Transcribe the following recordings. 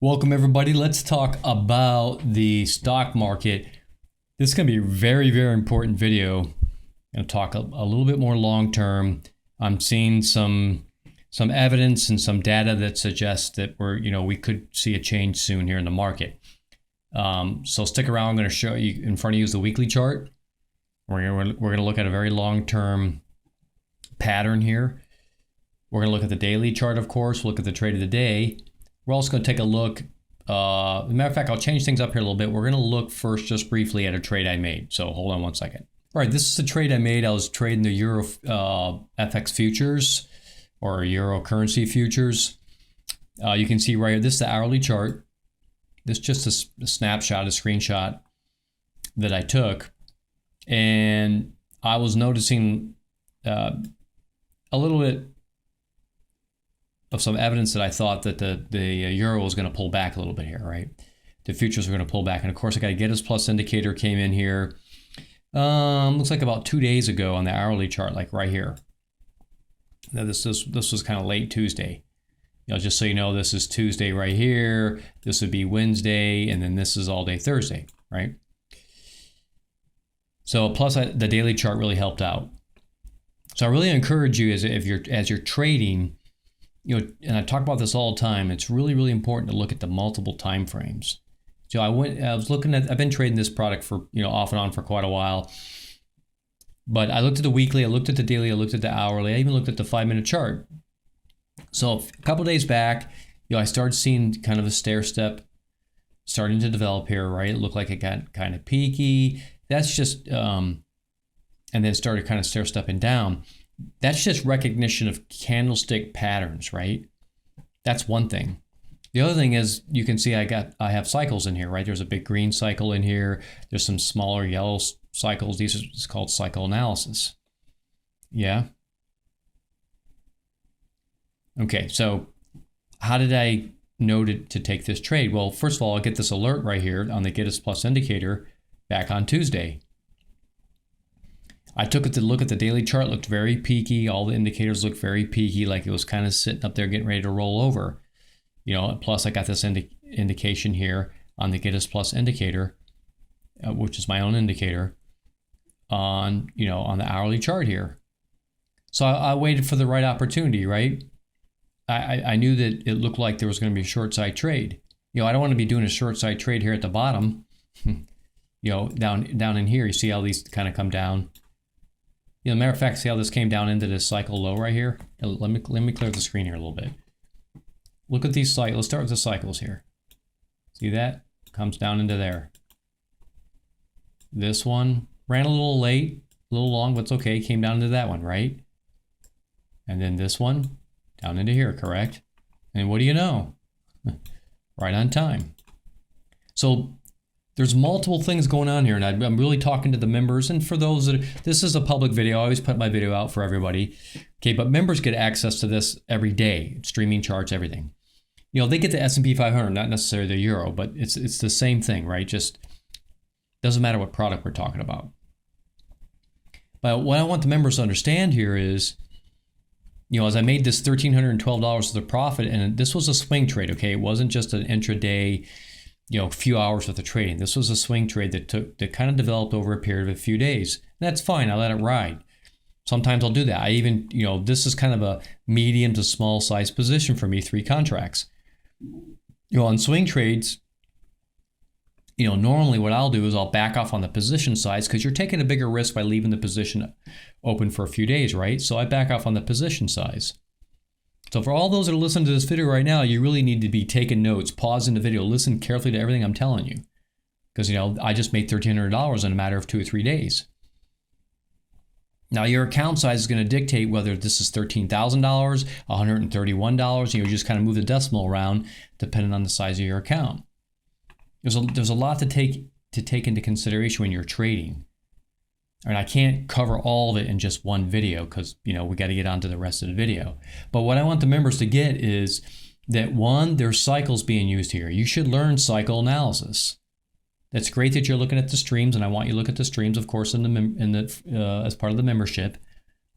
Welcome everybody. Let's talk about the stock market. This is going to be a very, very important video. I'm going to talk a little bit more long term. I'm seeing some evidence and some data that suggests that we could see a change soon here in the market. So stick around. I'm going to show you in front of you is the weekly chart. We're going to look at a very long term pattern here. We're going to look at the daily chart, of course. We'll look at the trade of the day. We're also going to take a look. As a matter of fact, I'll change things up here a little bit. We're going to look first just briefly at a trade I made. So hold on one second. All right, this is a trade I made. I was trading the Euro FX futures or Euro currency futures. You can see right here, this is the hourly chart. This is just a snapshot, a screenshot that I took. And I was noticing a little bit of some evidence that I thought that the euro was going to pull back a little bit here, right? The futures were going to pull back. And of course, I got a Gettys Plus indicator came in here. Looks like about 2 days ago on the hourly chart, like right here. Now this was kind of late Tuesday. Just so you know, this is Tuesday right here. This would be Wednesday, and then this is all day Thursday, right? So plus the daily chart really helped out. So I really encourage you as you're trading, and I talk about this all the time, it's really, really important to look at the multiple time frames. So I've been trading this product for, off and on for quite a while. But I looked at the weekly, I looked at the daily, I looked at the hourly, I even looked at the 5-minute chart. So a couple days back, I started seeing kind of a stair step starting to develop here, right? It looked like it got kind of peaky. That's just, and then started kind of stair stepping down. That's just recognition of candlestick patterns, right? That's one thing. The other thing is you can see I have cycles in here, right? There's a big green cycle in here. There's some smaller yellow cycles. It's called cycle analysis. Yeah. Okay, so how did I know to take this trade? Well, first of all, I'll get this alert right here on the Gettys Plus indicator back on Tuesday. I took it to look at the daily chart, looked very peaky. All the indicators looked very peaky, like it was kind of sitting up there getting ready to roll over. Plus I got this indication here on the Gettys Plus indicator, which is my own indicator, on the hourly chart here. So I waited for the right opportunity, right? I knew that it looked like there was going to be a short side trade. I don't want to be doing a short side trade here at the bottom. Down in here, you see how these kind of come down. Matter of fact, see how this came down into this cycle low right here? Let me clear the screen here a little bit. Look at these cycles. Let's start with the cycles here. See that? Comes down into there. This one ran a little late, a little long, but it's okay. Came down into that one, right? And then this one down into here, correct? And what do you know? Right on time. So there's multiple things going on here, and I'm really talking to the members. And for those this is a public video. I always put my video out for everybody. Okay, but members get access to this every day, streaming charts, everything. They get the S&P 500, not necessarily the euro, but it's the same thing, right? Just doesn't matter what product we're talking about. But what I want the members to understand here is, as I made this $1,312 of the profit, and this was a swing trade, okay? It wasn't just an intraday, few hours worth of trading. This was a swing trade that kind of developed over a period of a few days. And that's fine. I let it ride. Sometimes I'll do that. I even, this is kind of a medium to small size position for me, 3 contracts. On swing trades, normally what I'll do is I'll back off on the position size because you're taking a bigger risk by leaving the position open for a few days, right? So I back off on the position size. So for all those that are listening to this video right now, you really need to be taking notes, pausing the video, listen carefully to everything I'm telling you. Because, I just made $1,300 in a matter of 2 or 3 days. Now, your account size is going to dictate whether this is $13,000, $131. You just kind of move the decimal around depending on the size of your account. There's a lot to take into consideration when you're trading. And I can't cover all of it in just one video because, we got to get on to the rest of the video. But what I want the members to get is that, one, there's cycles being used here. You should learn cycle analysis. It's great that you're looking at the streams, and I want you to look at the streams, of course, as part of the membership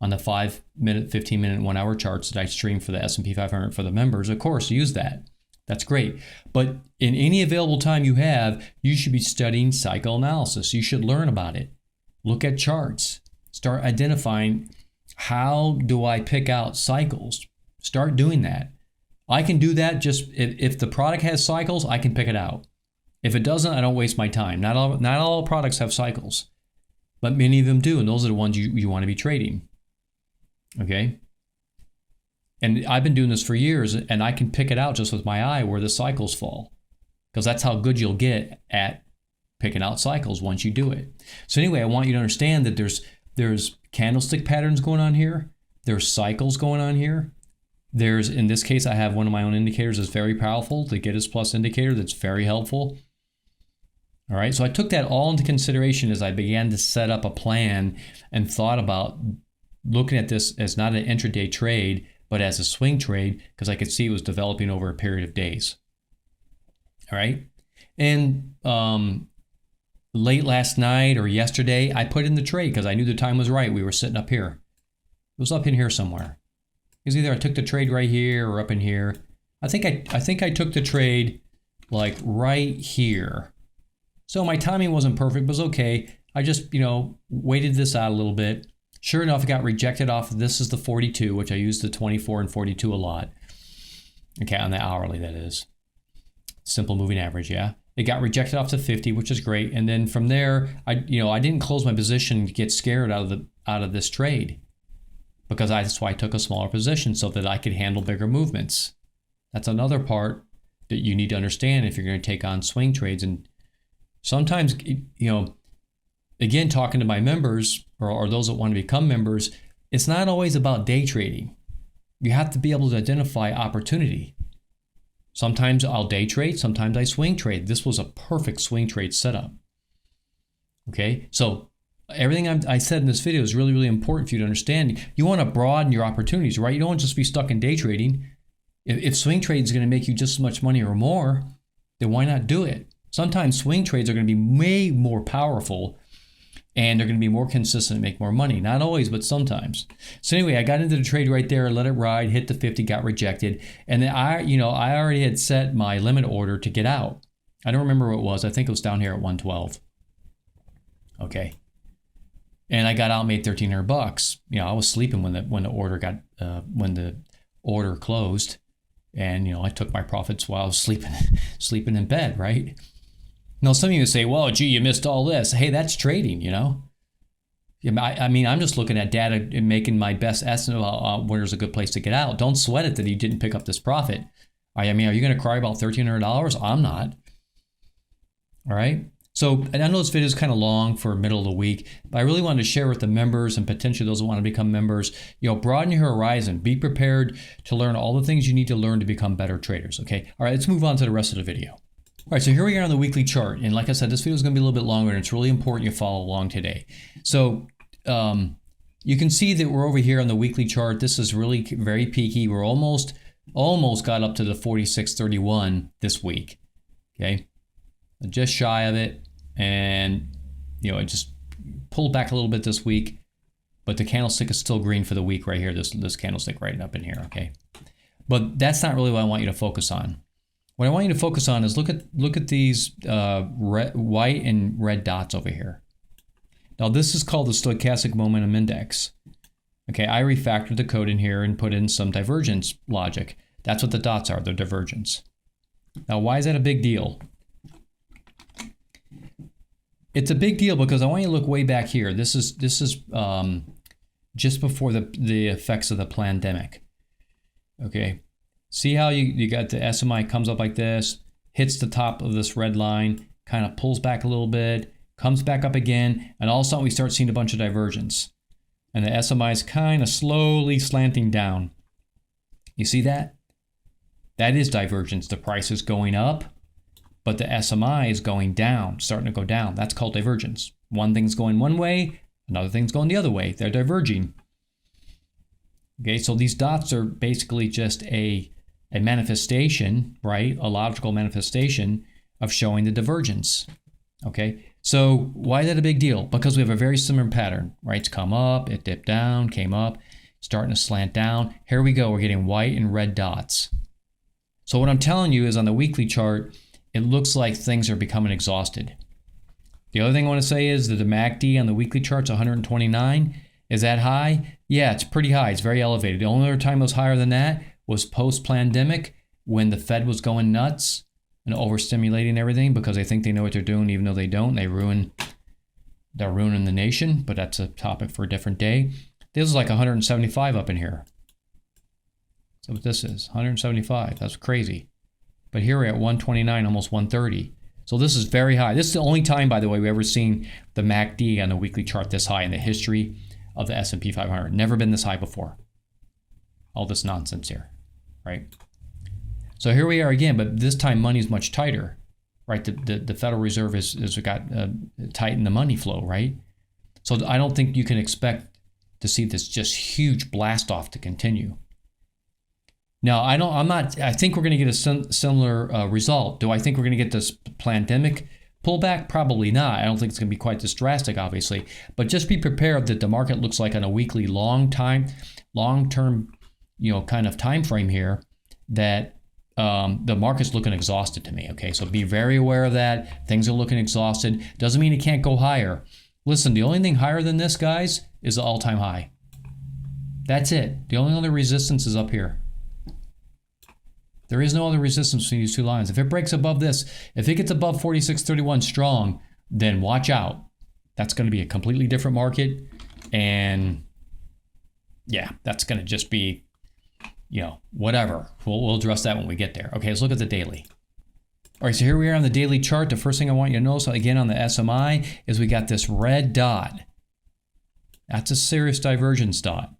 on the 5-minute, 15-minute, 1-hour charts that I stream for the S&P 500 for the members. Of course, use that. That's great. But in any available time you have, you should be studying cycle analysis. You should learn about it. Look at charts. Start identifying, how do I pick out cycles? Start doing that. I can do that just if the product has cycles, I can pick it out. If it doesn't, I don't waste my time. Not all products have cycles, but many of them do, and those are the ones you want to be trading. Okay? And I've been doing this for years, and I can pick it out just with my eye where the cycles fall, because that's how good you'll get at picking out cycles once you do it. So anyway, I want you to understand that there's candlestick patterns going on here. There's cycles going on here. There's, in this case, I have one of my own indicators that's very powerful, the Gittes Plus indicator, that's very helpful. All right, so I took that all into consideration as I began to set up a plan and thought about looking at this as not an intraday trade, but as a swing trade, because I could see it was developing over a period of days. All right, and late last night or yesterday, I put in the trade because I knew the time was right. We were sitting up here. It was up in here somewhere. It was either I took the trade right here or up in here. I think I took the trade like right here. So my timing wasn't perfect, but it was okay. I just, waited this out a little bit. Sure enough, it got rejected off. This is the 42, which I use the 24 and 42 a lot. Okay, on the hourly, that is. Simple moving average, yeah. It got rejected off to 50, which is great. And then from there, I didn't close my position to get scared out of this trade, because that's why I took a smaller position so that I could handle bigger movements. That's another part that you need to understand if you're going to take on swing trades. And sometimes, again, talking to my members or those that want to become members, it's not always about day trading. You have to be able to identify opportunity. Sometimes I'll day trade, sometimes I swing trade. This was a perfect swing trade setup. Okay, so everything I said in this video is really, really important for you to understand. You want to broaden your opportunities, right? You don't want to just be stuck in day trading. If swing trade is going to make you just as much money or more, then why not do it? Sometimes swing trades are going to be way more powerful, and they're going to be more consistent and make more money. Not always, but sometimes. So anyway, I got into the trade right there, let it ride, hit the 50, got rejected. And then I already had set my limit order to get out. I don't remember what it was. I think it was down here at 112. Okay. And I got out, made $1,300. I was sleeping when the order closed, and I took my profits while I was sleeping in bed, right? Now, some of you say, well, gee, you missed all this. Hey, that's trading, I mean, I'm just looking at data and making my best estimate about where's a good place to get out. Don't sweat it that you didn't pick up this profit. I mean, are you going to cry about $1,300? I'm not. All right. So, and I know this video is kind of long for middle of the week, but I really wanted to share with the members and potentially those who want to become members, broaden your horizon. Be prepared to learn all the things you need to learn to become better traders. Okay. All right. Let's move on to the rest of the video. All right, so here we are on the weekly chart. And like I said, this video is going to be a little bit longer, and it's really important you follow along today. So you can see that we're over here on the weekly chart. This is really very peaky. We're almost got up to the 46.31 this week. Okay, just shy of it. And, it just pulled back a little bit this week. But the candlestick is still green for the week right here, this candlestick right up in here, okay? But that's not really what I want you to focus on. What I want you to focus on is look at these white and red dots over here. Now this is called the Stochastic Momentum Index. Okay, I refactored the code in here and put in some divergence logic. That's what the dots are, the divergence. Now why is that a big deal? It's a big deal because I want you to look way back here. This is just before the effects of the pandemic. Okay. See how you got the SMI comes up like this, hits the top of this red line, kind of pulls back a little bit, comes back up again, and all of a sudden we start seeing a bunch of divergence. And the SMI is kind of slowly slanting down. You see that? That is divergence. The price is going up, but the SMI is going down, starting to go down. That's called divergence. One thing's going one way, another thing's going the other way. They're diverging. Okay, so these dots are basically just a manifestation, right? A logical manifestation of showing the divergence. Okay, so why is that a big deal? Because we have a very similar pattern, right? It's come up, it dipped down, came up, starting to slant down. Here we go, we're getting white and red dots. So what I'm telling you is on the weekly chart, it looks like things are becoming exhausted. The other thing I want to say is that the MACD on the weekly chart's 129. Is that high? Yeah, it's pretty high. It's very elevated. The only other time it was higher than that was post-pandemic when the Fed was going nuts and overstimulating everything because they think they know what they're doing even though they don't. They're ruining the nation, but that's a topic for a different day. This is like 175 up in here. So what this is, 175. That's crazy. But here we're at 129, almost 130. So this is very high. This is the only time, by the way, we've ever seen the MACD on the weekly chart this high in the history of the S&P 500. Never been this high before. All this nonsense here, right? So here we are again, but this time money is much tighter, right? The Federal Reserve has got tightened the money flow, right? So I don't think you can expect to see this just huge blast off to continue. Now, I think we're going to get a similar result. Do I think we're going to get this pandemic pullback? Probably not. I don't think it's going to be quite this drastic, obviously. But just be prepared that the market looks like on a weekly, long-term, kind of time frame here that the market's looking exhausted to me. Okay, so be very aware of that. Things are looking exhausted. Doesn't mean it can't go higher. Listen, the only thing higher than this, guys, is the all-time high. That's it. The only other resistance is up here. There is no other resistance between these two lines. If it breaks above this, if it gets above 46.31 strong, then watch out. That's going to be a completely different market. And yeah, that's going to just be, whatever. We'll address that when we get there. Okay, let's look at the daily. All right, so here we are on the daily chart. The first thing I want you to notice, again, on the SMI, is we got this red dot. That's a serious divergence dot.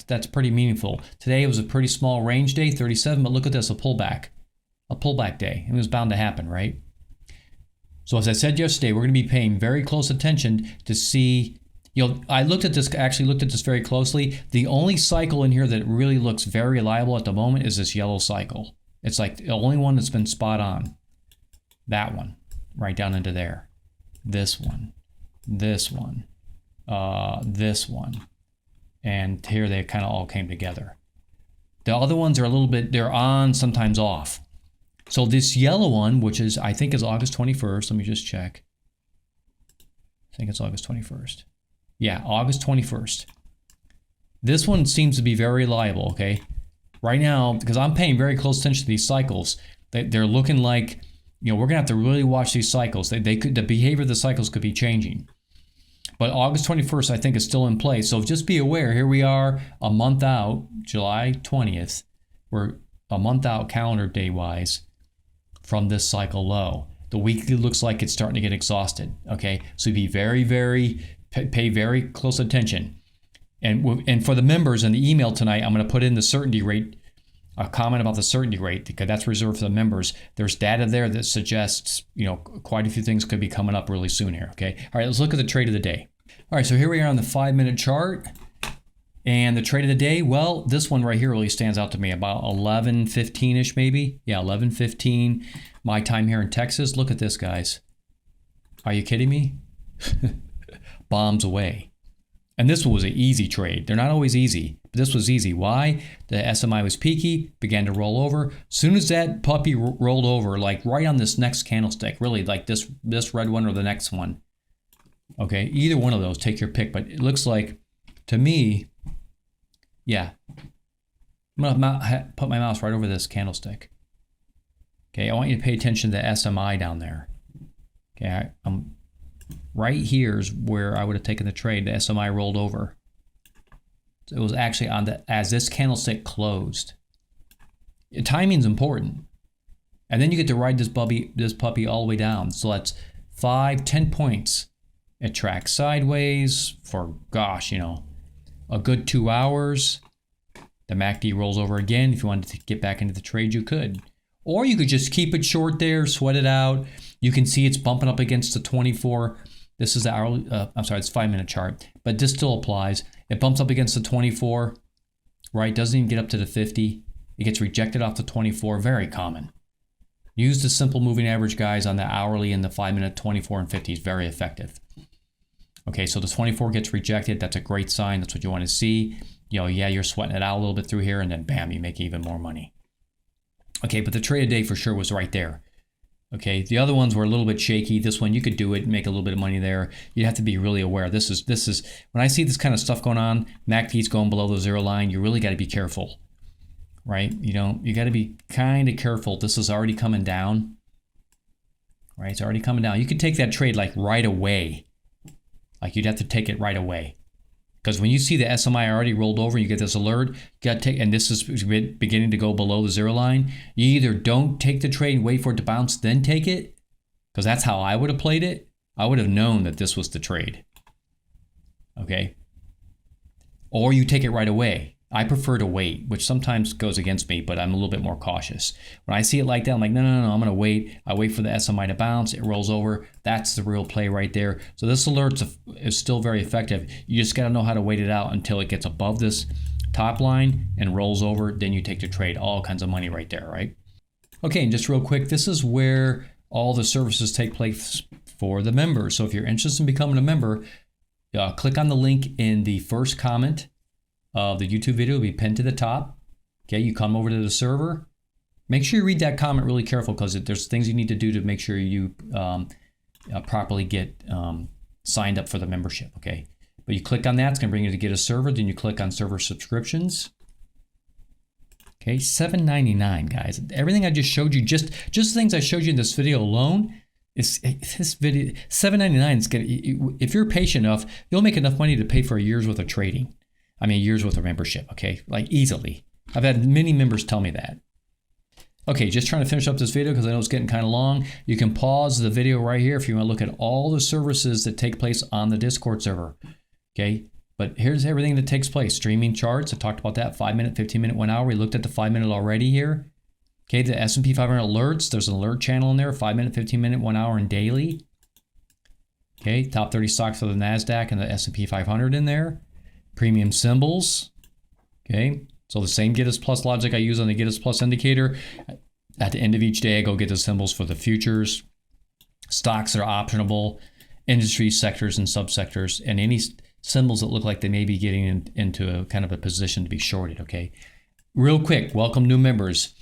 That's pretty meaningful. Today it was a pretty small range day, 37, but look at this, a pullback day. It was bound to happen, right? So as I said yesterday, we're going to be paying very close attention to see, I looked at this very closely. The only cycle in here that really looks very reliable at the moment is this yellow cycle. It's like the only one that's been spot on. That one, right down into there. This one, this one, this one. And here they kind of all came together. The other ones are they're on, sometimes off. So this yellow one, which is, I think is August 21st. Let me just check. I think it's August 21st. Yeah, August 21st. This one seems to be very reliable, okay? Right now, because I'm paying very close attention to these cycles, they're looking like, we're going to have to really watch these cycles. The behavior of the cycles could be changing. But August 21st, I think, is still in place. So just be aware, here we are a month out, July 20th. We're a month out calendar day-wise from this cycle low. The weekly looks like it's starting to get exhausted, okay? So be pay very close attention. And for the members in the email tonight, I'm going to put in the certainty rate, a comment about the certainty rate, because that's reserved for the members. There's data there that suggests, quite a few things could be coming up really soon here, okay? All right, let's look at the trade of the day. All right, so here we are on the 5-minute chart. And the trade of the day, well, this one right here really stands out to me, about 11:15-ish maybe. Yeah, 11:15, my time here in Texas. Look at this, guys. Are you kidding me? Bombs away. And this one was an easy trade. They're not always easy, but this was easy. Why? The SMI was peaky, began to roll over. Soon as that puppy rolled over, like right on this next candlestick, really like this red one or the next one. Okay, either one of those, take your pick. But it looks like, to me, yeah. I'm going to put my mouse right over this candlestick. Okay, I want you to pay attention to the SMI down there. Okay, right here is where I would have taken the trade. The SMI rolled over. So it was actually as this candlestick closed. Timing's important. And then you get to ride this puppy all the way down. So that's 5-10 points. It tracks sideways for, a good 2 hours. The MACD rolls over again. If you wanted to get back into the trade, you could. Or you could just keep it short there, sweat it out. You can see it's bumping up against the 24. This is the hourly, it's 5-minute chart, but this still applies. It bumps up against the 24, right? Doesn't even get up to the 50. It gets rejected off the 24, very common. Use the simple moving average, guys, on the hourly and the 5-minute, 24 and 50 is very effective. Okay, so the 24 gets rejected. That's a great sign. That's what you want to see. You're sweating it out a little bit through here, and then bam, you make even more money. Okay, but the trade of day for sure was right there. Okay, the other ones were a little bit shaky. This one you could do it, make a little bit of money there. You have to be really aware. This is when I see this kind of stuff going on, MACD's going below the zero line, you really got to be careful, right? You got to be kind of careful. This is already coming down, right? It's already coming down. You could take that trade like right away. Like you'd have to take it right away. Because when you see the SMI already rolled over, you get this alert, you got to take, and this is beginning to go below the zero line. You either don't take the trade and wait for it to bounce, then take it, because that's how I would have played it. I would have known that this was the trade. Okay. Or you take it right away. I prefer to wait, which sometimes goes against me, but I'm a little bit more cautious. When I see it like that, I'm like, no, I'm going to wait. I wait for the SMI to bounce. It rolls over. That's the real play right there. So this alert is still very effective. You just got to know how to wait it out until it gets above this top line and rolls over. Then you take the trade. All kinds of money right there, right? Okay, and just real quick, this is where all the services take place for the members. So if you're interested in becoming a member, click on the link in the first comment of the YouTube video. Will be pinned to the top. Okay, you come over to the server. Make sure you read that comment really careful, because there's things you need to do to make sure you properly get signed up for the membership. Okay, but you click on that, it's going to bring you to get a server. Then you click on server subscriptions. Okay, $7.99, guys. Everything I just showed you, just things I showed you in this video alone, this video $7.99 is gonna. If you're patient enough, you'll make enough money to pay for a year's worth of trading. I mean, years worth of membership, okay? Like easily. I've had many members tell me that. Okay, just trying to finish up this video because I know it's getting kind of long. You can pause the video right here if you want to look at all the services that take place on the Discord server, okay? But here's everything that takes place. Streaming charts, I talked about that, 5-minute, 15-minute, 1 hour. We looked at the 5-minute already here. Okay, the S&P 500 alerts, there's an alert channel in there, 5-minute, 15-minute, 1 hour, and daily. Okay, top 30 stocks for the NASDAQ and the S&P 500 in there. Premium symbols, okay? So the same Gittes Plus logic I use on the Gittes Plus indicator. At the end of each day, I go get the symbols for the futures, stocks that are optionable, industry sectors and subsectors, and any symbols that look like they may be getting into a kind of a position to be shorted, okay? Real quick, welcome new members.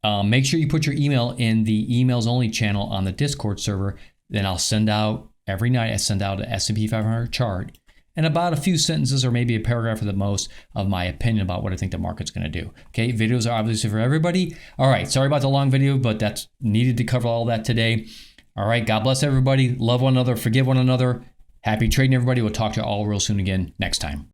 Make sure you put your email in the emails only channel on the Discord server. Then I'll send out, every night I send out an S&P 500 chart and about a few sentences or maybe a paragraph at the most of my opinion about what I think the market's going to do. Okay, videos are obviously for everybody. All right, sorry about the long video, but that's needed to cover all that today. All right, God bless everybody. Love one another, forgive one another. Happy trading, everybody. We'll talk to you all real soon again next time.